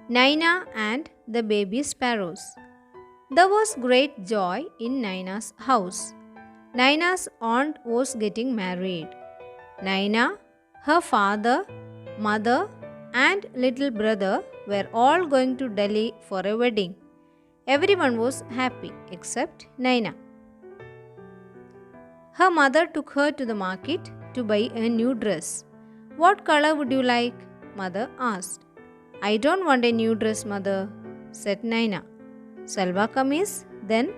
Naina and the baby sparrows. There was great joy in Naina's house. Naina's aunt was getting married. Naina, her father, mother, and little brother were all going to Delhi for a wedding. Everyone was happy except Naina. Her mother took her to the market to buy a new dress. What color would you like? Mother asked. I don't want a new dress, mother, said Naina. Salwa kameez? Then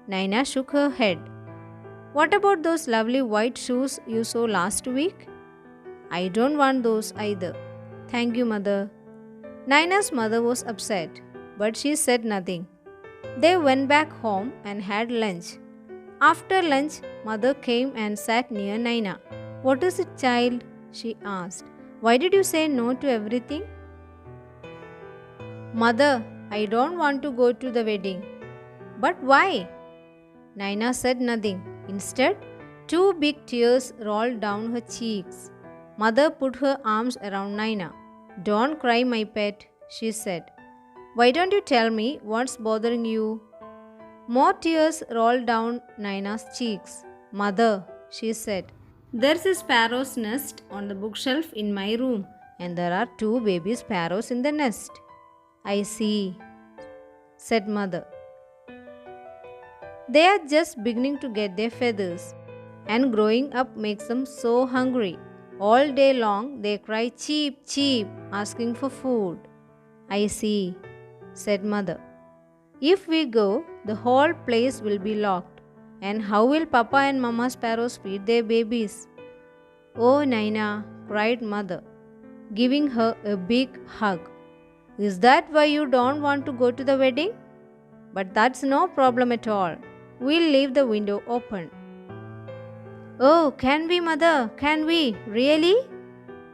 Naina shook her head. What about those lovely white shoes you saw last week? I don't want those either. Thank you, mother. Naina's mother was upset, but she said nothing. They went back home and had lunch. After lunch, mother came and sat near Naina. What is it, child? She asked. Why did you say no to everything? Mother, I don't want to go to the wedding. But why? Naina said nothing. Instead, two big tears rolled down her cheeks. Mother put her arms around Naina. Don't cry, my pet, she said. Why don't you tell me what's bothering you? More tears rolled down Naina's cheeks. Mother, she said, there's a sparrow's nest on the bookshelf in my room, and there are two baby sparrows in the nest. I see, said mother. They are just beginning to get their feathers, and growing up makes them so hungry. All day long they cry cheep, cheep, asking for food. I see, said mother. If we go, the whole place will be locked. And how will Papa and Mama sparrows feed their babies? Oh, Naina, cried mother, giving her a big hug. Is that why you don't want to go to the wedding? But that's no problem at all. We'll leave the window open. Oh, can we, mother? Can we? Really?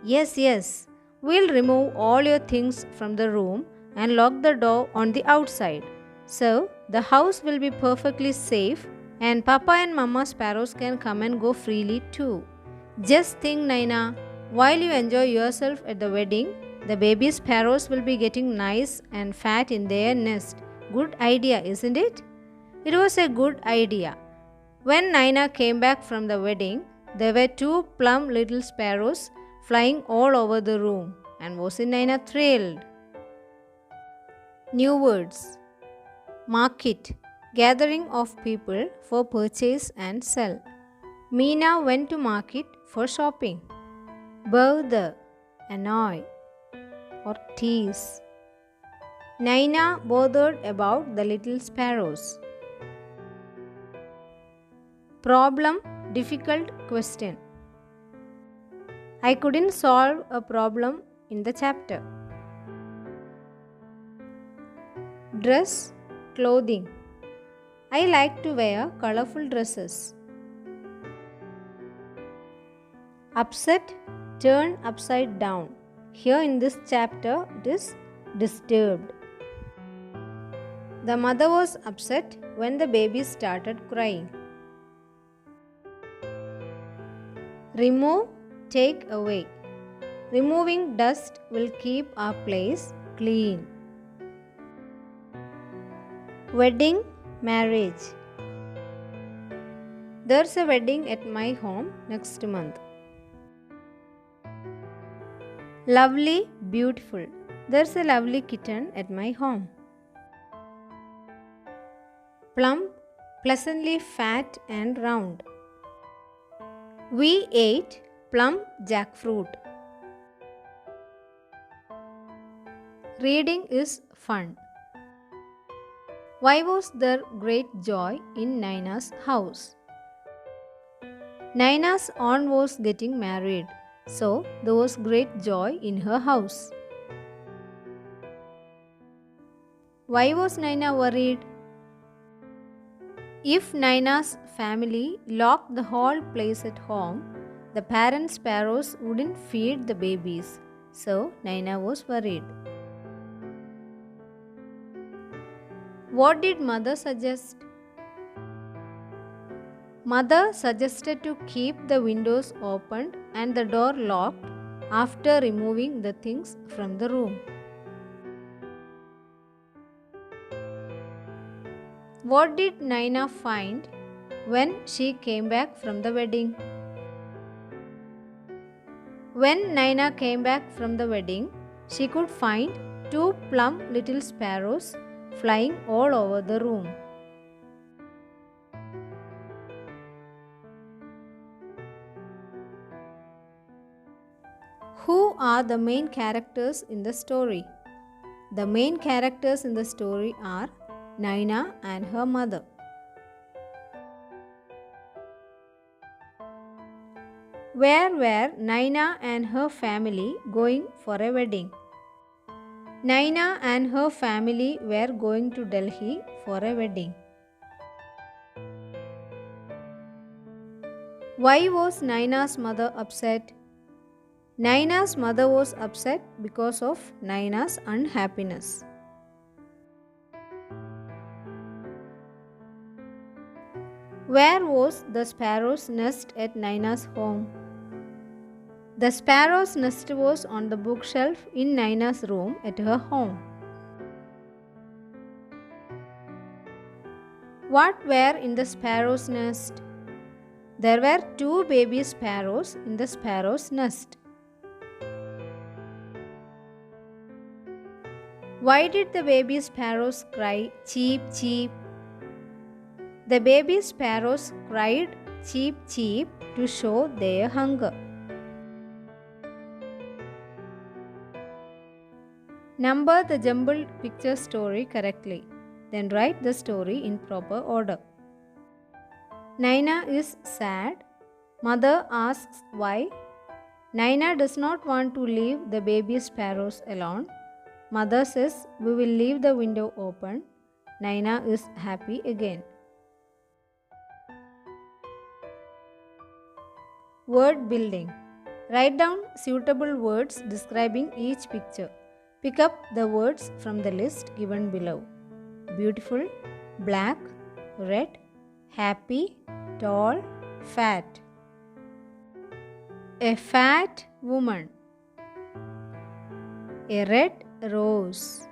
Yes, yes. We'll remove all your things from the room and lock the door on the outside. So, the house will be perfectly safe and Papa and Mama sparrows can come and go freely too. Just think, Naina, while you enjoy yourself at the wedding, the baby sparrows will be getting nice and fat in their nest. Good idea, isn't it? It was a good idea. When Naina came back from the wedding, there were two plump little sparrows flying all over the room, and wasn't Naina thrilled? New words. Market. Gathering of people for purchase and sell. Meena went to market for shopping. Bother, annoy, or tease. Naina bothered about the little sparrows. Problem, difficult question. I couldn't solve a problem in the chapter. Dress, clothing. I like to wear colorful dresses. Upset, turn upside down. Here in this chapter, it is disturbed. The mother was upset when the baby started crying. Remove, take away. Removing dust will keep our place clean. Wedding, marriage. There's a wedding at my home next month. Lovely, beautiful. There's a lovely kitten at my home. Plump, pleasantly fat and round. We ate plump jackfruit. Reading is fun. Why was there great joy in Naina's house? Naina's aunt was getting married, so there was great joy in her house. Why was Naina worried? If Naina's family locked the whole place at home, the parent sparrows wouldn't feed the babies, so Naina was worried. What did mother suggest? Mother suggested to keep the windows opened and the door locked after removing the things from the room. What did Naina find when she came back from the wedding? When Naina came back from the wedding, she could find two plump little sparrows flying all over the room. Who are the main characters in the story? The main characters in the story are Naina and her mother. Where were Naina and her family going for a wedding? Naina and her family were going to Delhi for a wedding. Why was Naina's mother upset? Naina's mother was upset because of Naina's unhappiness. Where was the sparrow's nest at Naina's home? The sparrow's nest was on the bookshelf in Naina's room at her home. What were in the sparrow's nest? There were two baby sparrows in the sparrow's nest. Why did the baby sparrows cry cheep cheep? The baby sparrows cried cheep cheep to show their hunger. Number the jumbled picture story correctly. Then write the story in proper order. Naina is sad. Mother asks why. Naina does not want to leave the baby sparrows alone. Mother says we will leave the window open. Naina is happy again. Word building. Write down suitable words describing each picture. Pick up the words from the list given below. Beautiful, black, red, happy, tall, fat. A fat woman. A red rose.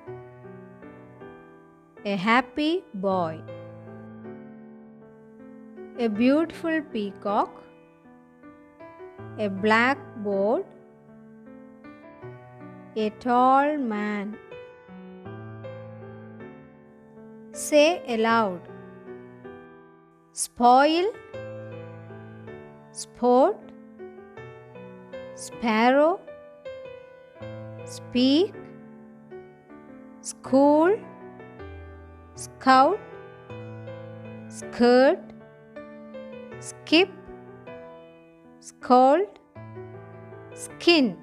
A happy boy. A beautiful peacock. A blackboard. A tall man. Say aloud. Spoil. Sport. Sparrow. Speak. School. Scout. Skirt. Skip. Scold. Skin.